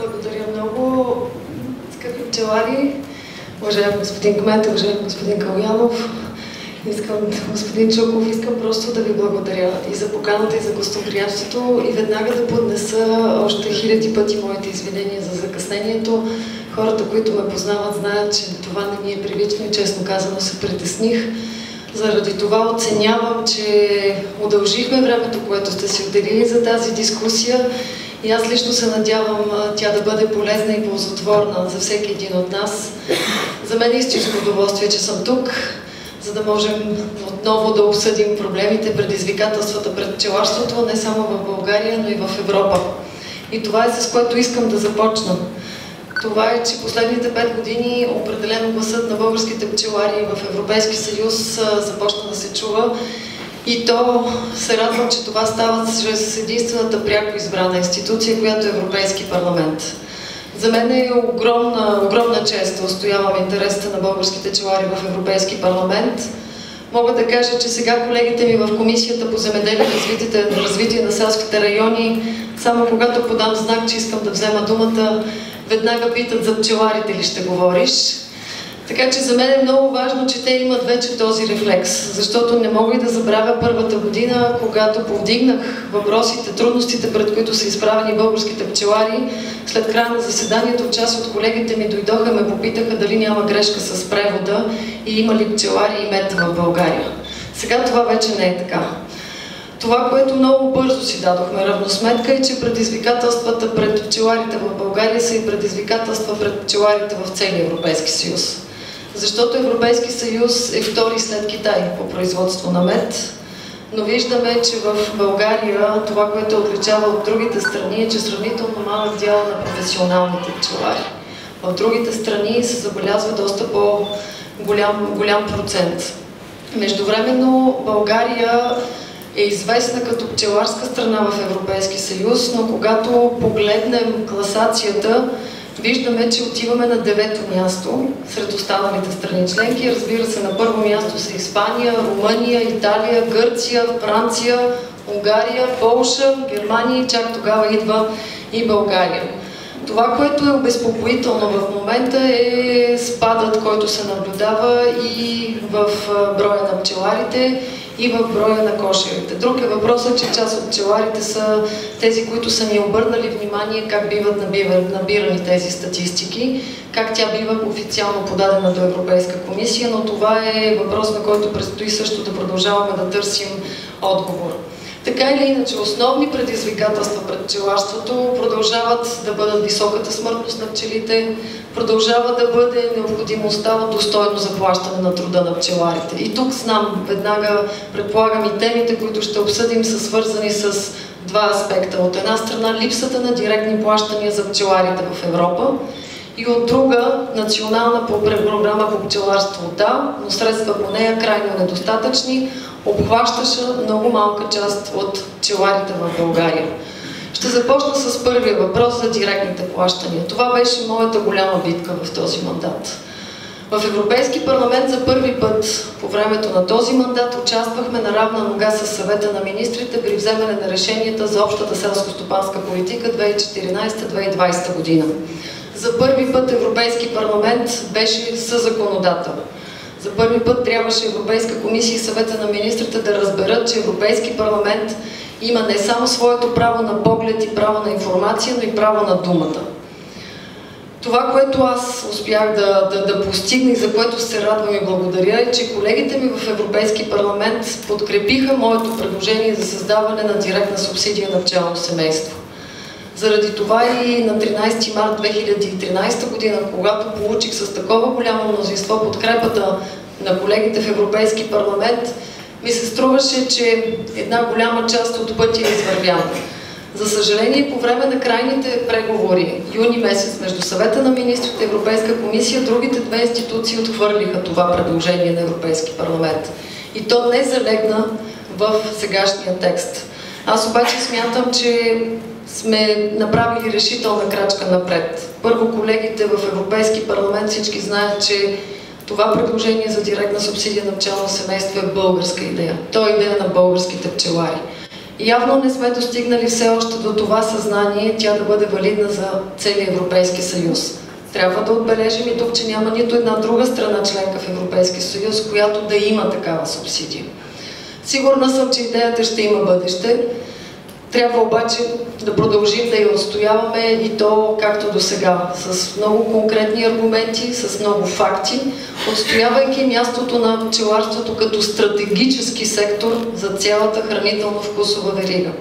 Благодаря много, скъпи пчелари, уважаеми господин Кмет, уважаеми господин Калоянов, господин Чуков, искам просто да ви благодаря и за поканата, и за гостоприемството, и веднага да поднеса още хиляди пъти моите извинения за закъснението. Хората, които ме познават, знаят, че това не ми е привично и честно казано се притесних. Заради това оценявам, че удължихме времето, което сте си отделили за тази дискусия, и аз лично се надявам тя да бъде полезна и ползотворна за всеки един от нас. За мен е истинско удоволствие, че съм тук, за да можем отново да обсъдим проблемите, предизвикателствата пред пчеларството, не само в България, но и в Европа. И това е с което искам да започна. Това е, че последните 5 години определено гласът на българските пчелари в Европейски съюз започна да се чува. И то се радвам, че това става чрез единствената пряко избрана институция, която е Европейски парламент. За мен е огромна чест да устоявам интересите на българските пчелари в Европейски парламент. Мога да кажа, че сега колегите ми в Комисията по земеделие и развитие на селските райони, само когато подам знак, че искам да взема думата, веднага питат за пчеларите ли ще говориш. Така че за мен е много важно, че те имат вече този рефлекс, защото не мога и да забравя първата година, когато повдигнах въпросите, трудностите, пред които са изправени българските пчелари. След края на заседанието част от колегите ми дойдоха, ме попитаха дали няма грешка с превода и има ли пчелари и мед в България. Сега това вече не е така. Това, което много бързо си дадохме равносметка, е, че предизвикателствата пред пчеларите в България са и предизвикателства пред пчеларите в целия Европейски съюз. Защото Европейски съюз е втори след Китай по производство на мед, но виждаме, че в България това, което отличава от другите страни, е, че сравнително малък дял на професионалните пчелари. В другите страни се забелязва доста по-голям процент. Междувременно България е известна като пчеларска страна в Европейски съюз, но когато погледнем класацията, виждаме, че отиваме на 9-то място сред останалите страни членки. Разбира се, на първо място са Испания, Румъния, Италия, Гърция, Франция, Унгария, Полша, Германия и чак тогава идва и България. Това, което е обезпокоително в момента, е спадът, който се наблюдава и в броя на пчеларите, и в броя на кошерите. Друг е въпросът, че част от пчеларите са тези, които са ни обърнали внимание как биват набирани тези статистики, как тя бива официално подадена до Европейска комисия, но това е въпрос, на който предстои също да продължаваме да търсим отговор. Така или иначе, основни предизвикателства пред пчеларството продължават да бъдат високата смъртност на пчелите, продължава да бъде необходимостта от достойно заплащане на труда на пчеларите. И тук знам, веднага предполагам и темите, които ще обсъдим, са свързани с два аспекта. От една страна липсата на директни плащания за пчеларите в Европа и от друга национална програма по пчеларство, да, но средства по нея крайно недостатъчни, обхващаша много малка част от пчеларите в България. Ще започна с първия въпрос за директните плащания. Това беше моята голяма битка в този мандат. В Европейски парламент за първи път по времето на този мандат участвахме на равна нога с съвета на министрите при вземане на решенията за общата селско-стопанска политика 2014-2020 година. За първи път Европейски парламент беше съзаконодател. За първи път трябваше Европейска комисия и съвета на министрите да разберат, че Европейски парламент има не само своето право на поглед и право на информация, но и право на думата. Това, което аз успях да постигна и за което се радвам и благодаря, е, че колегите ми в Европейски парламент подкрепиха моето предложение за създаване на директна субсидия на пчелно семейство. Заради това и на 13 март 2013 година, когато получих с такова голямо мнозинство подкрепата на колегите в Европейски парламент, ми се струваше, че една голяма част от пътя е извървяна. За съжаление, по време на крайните преговори, юни месец, между съвета на министрите и Европейска комисия, другите две институции отхвърлиха това предложение на Европейски парламент. И то не залегна в сегашния текст. Аз обаче смятам, че сме направили решителна крачка напред. Първо, колегите в Европейски парламент всички знаят, че това предложение за директна субсидия на пчелно семейство е българска идея. То е идея на българските пчелари. Явно не сме достигнали все още до това съзнание тя да бъде валидна за целия Европейски съюз. Трябва да отбележим и тук, че няма нито една друга страна членка в Европейския съюз, която да има такава субсидия. Сигурна съм, че идеята ще има бъдеще. Трябва обаче да продължим да я отстояваме и то както до сега, с много конкретни аргументи, с много факти, отстоявайки мястото на пчеларството като стратегически сектор за цялата хранително-вкусова верига.